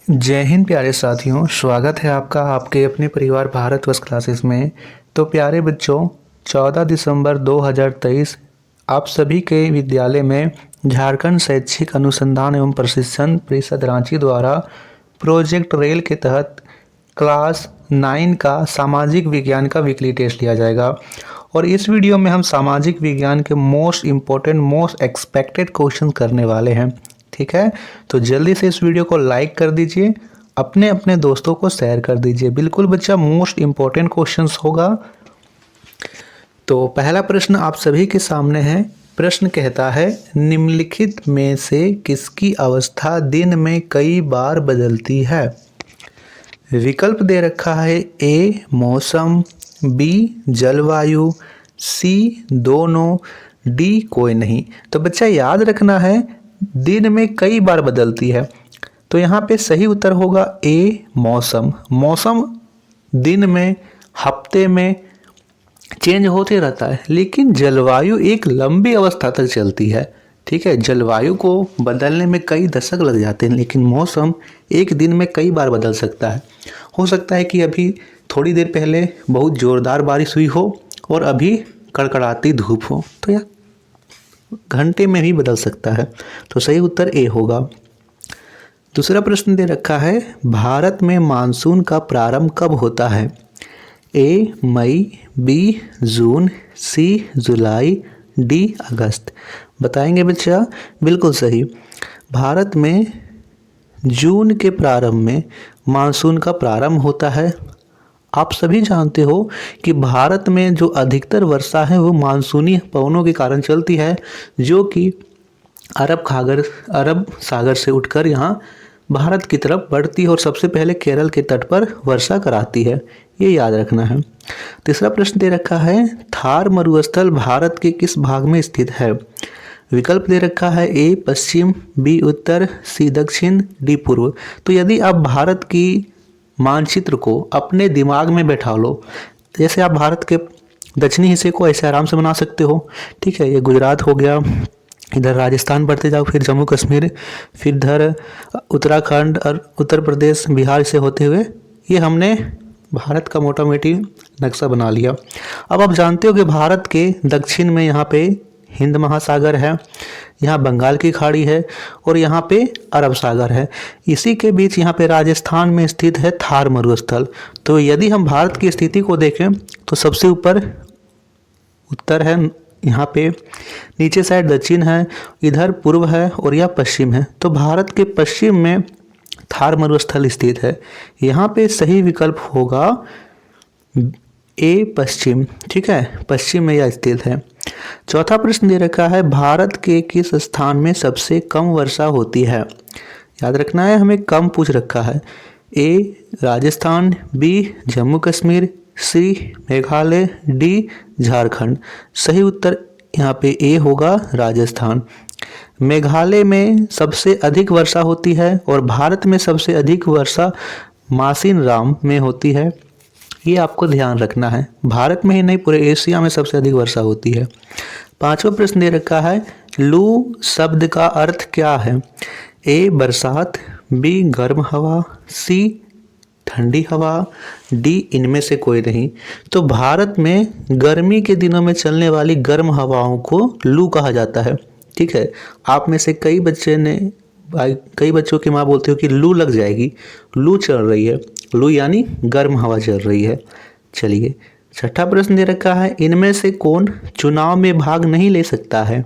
जय हिंद प्यारे साथियों, स्वागत है आपका आपके अपने परिवार भारतवर्ष क्लासेस में। तो प्यारे बच्चों, 14 दिसंबर 2023 आप सभी के विद्यालय में झारखंड शैक्षिक अनुसंधान एवं प्रशिक्षण परिषद रांची द्वारा प्रोजेक्ट रेल के तहत क्लास 9 का सामाजिक विज्ञान का वीकली टेस्ट लिया जाएगा। और इस वीडियो में हम सामाजिक विज्ञान के most important most expected question करने वाले हैं। ठीक है, तो जल्दी से इस वीडियो को लाइक कर दीजिए, अपने अपने दोस्तों को शेयर कर दीजिए। बिल्कुल बच्चा, मोस्ट इम्पोर्टेंट क्वेश्चंस होगा। तो पहला प्रश्न आप सभी के सामने है। प्रश्न कहता है, निम्नलिखित में से किसकी अवस्था दिन में कई बार बदलती है? विकल्प दे रखा है, ए मौसम, बी जलवायु, सी दोनों, डी कोई नहीं। तो बच्चा याद रखना है, दिन में कई बार बदलती है, तो यहाँ पे सही उत्तर होगा ए मौसम। मौसम दिन में हफ्ते में चेंज होते रहता है, लेकिन जलवायु एक लंबी अवस्था तक चलती है। ठीक है, जलवायु को बदलने में कई दशक लग जाते हैं, लेकिन मौसम एक दिन में कई बार बदल सकता है। हो सकता है कि अभी थोड़ी देर पहले बहुत ज़ोरदार बारिश हुई हो और अभी कड़कड़ाती धूप हो, तो यह घंटे में भी बदल सकता है। तो सही उत्तर ए होगा। दूसरा प्रश्न दे रखा है, भारत में मानसून का प्रारंभ कब होता है? ए मई, बी जून, सी जुलाई, डी अगस्त। बताएंगे बच्चा? बिल्कुल सही। भारत में जून के प्रारंभ में मानसून का प्रारंभ होता है। आप सभी जानते हो कि भारत में जो अधिकतर वर्षा है वो मानसूनी पवनों के कारण चलती है, जो कि अरब सागर से उठकर यहाँ भारत की तरफ बढ़ती है और सबसे पहले केरल के तट पर वर्षा कराती है। ये याद रखना है। तीसरा प्रश्न दे रखा है, थार मरुस्थल भारत के किस भाग में स्थित है? विकल्प दे रखा है, ए पश्चिम, बी उत्तर, सी दक्षिण, डी पूर्व। तो यदि आप भारत की मानचित्र को अपने दिमाग में बैठा लो, जैसे आप भारत के दक्षिणी हिस्से को ऐसे आराम से बना सकते हो। ठीक है, ये गुजरात हो गया, इधर राजस्थान बढ़ते जाओ, फिर जम्मू कश्मीर, फिर इधर उत्तराखंड और उत्तर प्रदेश बिहार से होते हुए ये हमने भारत का मोटा मोटी नक्शा बना लिया। अब आप जानते हो कि भारत के दक्षिण में यहाँ पे हिंद महासागर है, यहाँ बंगाल की खाड़ी है और यहाँ पे अरब सागर है। इसी के बीच यहाँ पे राजस्थान में स्थित है थार मरुस्थल। तो यदि हम भारत की स्थिति को देखें तो सबसे ऊपर उत्तर है, यहाँ पे नीचे साइड दक्षिण है, इधर पूर्व है और यह पश्चिम है। तो भारत के पश्चिम में थार मरुस्थल स्थित है। यहाँ पे सही विकल्प होगा ए पश्चिम। ठीक है, पश्चिम में यह स्थित है। चौथा प्रश्न दे रखा है, भारत के किस स्थान में सबसे कम वर्षा होती है? याद रखना है, हमें कम पूछ रखा है। ए राजस्थान, बी जम्मू कश्मीर, सी मेघालय, डी झारखंड। सही उत्तर यहाँ पे ए होगा, राजस्थान। मेघालय में सबसे अधिक वर्षा होती है और भारत में सबसे अधिक वर्षा मासिन राम में होती है। ये आपको ध्यान रखना है, भारत में ही नहीं पूरे एशिया में सबसे अधिक वर्षा होती है। पांचवा प्रश्न दे रखा है, लू शब्द का अर्थ क्या है? ए बरसात, बी गर्म हवा, सी ठंडी हवा, डी इनमें से कोई नहीं। तो भारत में गर्मी के दिनों में चलने वाली गर्म हवाओं को लू कहा जाता है। ठीक है, आप में से कई बच्चों की माँ बोलती हो कि लू लग जाएगी, लू चल रही है। लू यानी गर्म हवा चल रही है। चलिए, छठा प्रश्न दे रखा है, इनमें से कौन चुनाव में भाग नहीं ले सकता है?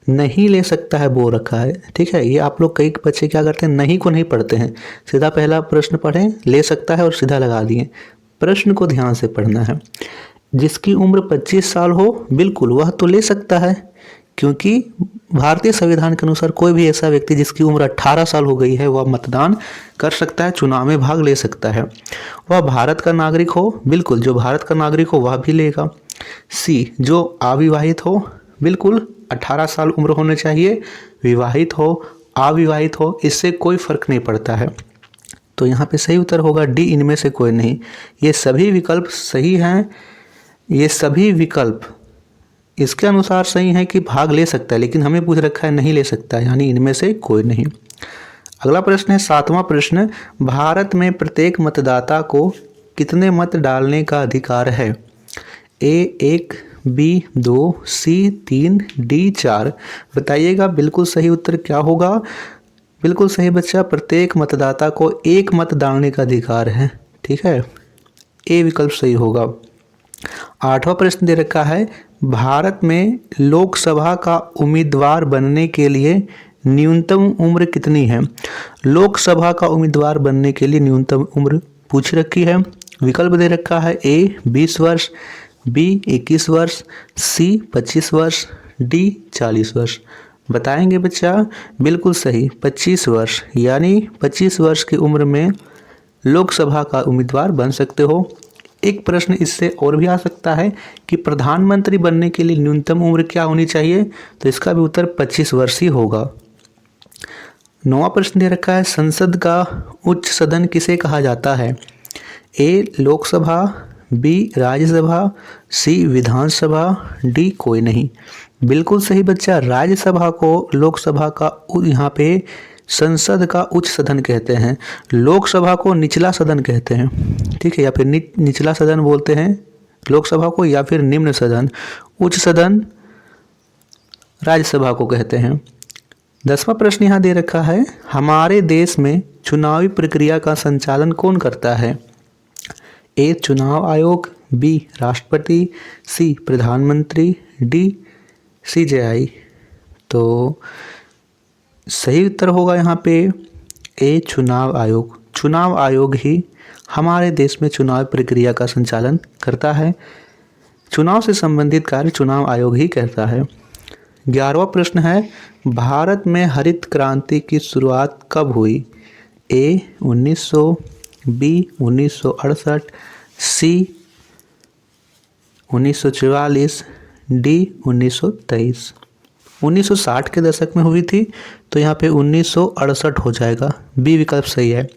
नहीं ले सकता है वो रखा है। ठीक है, ये आप लोग कई बच्चे क्या करते हैं, नहीं को नहीं पढ़ते हैं, सीधा पहला प्रश्न पढ़ें, ले सकता है और सीधा लगा दिए। प्रश्न को ध्यान से पढ़ना है। जिसकी उम्र 25 साल हो, बिल्कुल वह तो ले सकता है, क्योंकि भारतीय संविधान के अनुसार कोई भी ऐसा व्यक्ति जिसकी उम्र 18 साल हो गई है वह मतदान कर सकता है, चुनाव में भाग ले सकता है। वह भारत का नागरिक हो, बिल्कुल जो भारत का नागरिक हो वह भी लेगा। सी जो अविवाहित हो, बिल्कुल 18 साल उम्र होने चाहिए, विवाहित हो अविवाहित हो इससे कोई फर्क नहीं पड़ता है। तो यहाँ पे सही उत्तर होगा डी इनमें से कोई नहीं। ये सभी विकल्प सही हैं, ये सभी विकल्प इसके अनुसार सही है कि भाग ले सकता है, लेकिन हमें पूछ रखा है नहीं ले सकता है, यानी इनमें से कोई नहीं। अगला प्रश्न है 7वां प्रश्न, भारत में प्रत्येक मतदाता को कितने मत डालने का अधिकार है? ए 1, बी 2, सी 3, डी 4। बताइएगा बिल्कुल सही उत्तर क्या होगा? बिल्कुल सही बच्चा, प्रत्येक मतदाता को एक मत डालने का अधिकार है। ठीक है, ए विकल्प सही होगा। 8वां प्रश्न दे रखा है, भारत में लोकसभा का उम्मीदवार बनने के लिए न्यूनतम उम्र कितनी है? लोकसभा का उम्मीदवार बनने के लिए न्यूनतम उम्र पूछ रखी है। विकल्प दे रखा है, ए 20 वर्ष, बी 21 वर्ष, सी 25 वर्ष, डी 40 वर्ष। बताएंगे बच्चा, बिल्कुल सही 25 वर्ष, यानी 25 वर्ष की उम्र में लोकसभा का उम्मीदवार बन सकते हो। एक प्रश्न इससे और भी आ सकता है कि प्रधानमंत्री बनने के लिए न्यूनतम उम्र क्या होनी चाहिए? तो इसका भी उत्तर 25 वर्ष ही होगा। 9वां प्रश्न दे रखा है, संसद का उच्च सदन किसे कहा जाता है? ए लोकसभा, बी राज्यसभा, सी विधानसभा, डी कोई नहीं। बिल्कुल सही बच्चा, राज्यसभा को लोकसभा का यहाँ पे संसद का उच्च सदन कहते हैं, लोकसभा को निचला सदन कहते हैं। ठीक है, या फिर निचला सदन बोलते हैं लोकसभा को, या फिर निम्न सदन। उच्च सदन राज्यसभा को कहते हैं। 10वां प्रश्न यहाँ दे रखा है, हमारे देश में चुनावी प्रक्रिया का संचालन कौन करता है? ए चुनाव आयोग, बी राष्ट्रपति, सी प्रधानमंत्री, डी सीजेआई। तो सही उत्तर होगा यहाँ पे ए चुनाव आयोग। चुनाव आयोग ही हमारे देश में चुनाव प्रक्रिया का संचालन करता है। चुनाव से संबंधित कार्य चुनाव आयोग ही करता है। 11वां प्रश्न है, भारत में हरित क्रांति की शुरुआत कब हुई? ए 1900, बी 1968, सी 1944, डी 1923। 1960 के दशक में हुई थी, तो यहाँ पे 1968 हो जाएगा। बी विकल्प सही है।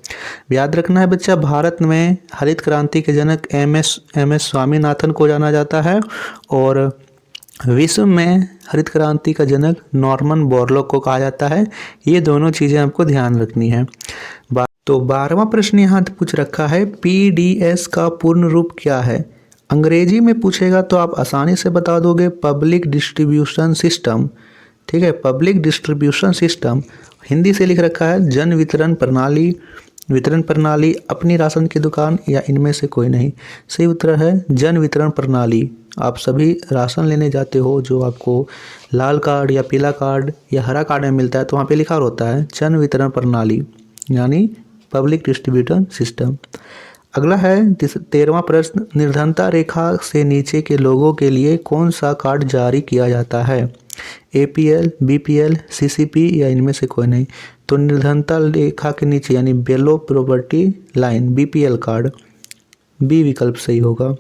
याद रखना है बच्चा, भारत में हरित क्रांति के जनक एम एस स्वामीनाथन को जाना जाता है, और विश्व में हरित क्रांति का जनक नॉर्मन बोरलॉग को कहा जाता है। ये दोनों चीज़ें आपको ध्यान रखनी है। तो 12वां प्रश्न यहाँ पूछ रखा है, पीडीएस का पूर्ण रूप क्या है? अंग्रेजी में पूछेगा तो आप आसानी से बता दोगे, पब्लिक डिस्ट्रीब्यूशन सिस्टम। ठीक है, पब्लिक डिस्ट्रीब्यूशन सिस्टम। हिंदी से लिख रखा है जन वितरण प्रणाली, वितरण प्रणाली, अपनी राशन की दुकान, या इनमें से कोई नहीं। सही उत्तर है जन वितरण प्रणाली। आप सभी राशन लेने जाते हो, जो आपको लाल कार्ड या पीला कार्ड या हरा कार्ड में मिलता है, तो वहाँ पे लिखा होता है जन वितरण प्रणाली, यानी पब्लिक डिस्ट्रीब्यूशन सिस्टम। अगला है 13वां प्रश्न, निर्धनता रेखा से नीचे के लोगों के लिए कौन सा कार्ड जारी किया जाता है? एपीएल, बीपीएल, सीसीपी, या इनमें से कोई नहीं। तो निर्धनता रेखा के नीचे यानी below poverty line, BPL card. B विकल्प सही होगा।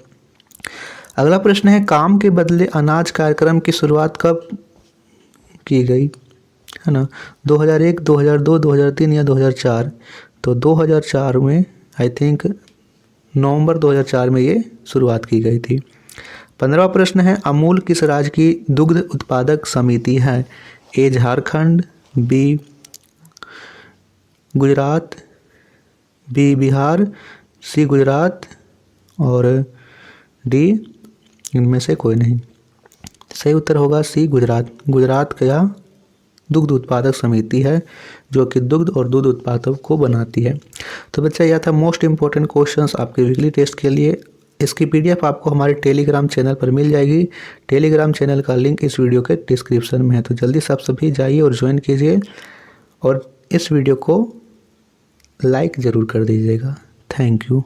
अगला प्रश्न है, काम के बदले अनाज कार्यक्रम की शुरुआत कब की गई? है ना, 2001, 2002, 2003 या 2004? तो 2004 में, आई थिंक नवंबर 2004 में ये शुरुआत की गई थी। 15वां प्रश्न है, अमूल किस राज्य की दुग्ध उत्पादक समिति है? ए झारखंड, बी गुजरात, बी बिहार, सी गुजरात, और डी इनमें से कोई नहीं। सही उत्तर होगा सी गुजरात। गुजरात का दुग्ध उत्पादक समिति है, जो कि दुग्ध और दूध उत्पादक को बनाती है। तो बच्चा, यह था मोस्ट इम्पोर्टेंट क्वेश्चंस आपके वीकली टेस्ट के लिए। इसकी पीडीएफ आपको हमारे टेलीग्राम चैनल पर मिल जाएगी। टेलीग्राम चैनल का लिंक इस वीडियो के डिस्क्रिप्शन में है, तो जल्दी से आप सभी जाइए और ज्वाइन कीजिए, और इस वीडियो को लाइक ज़रूर कर दीजिएगा। Thank you.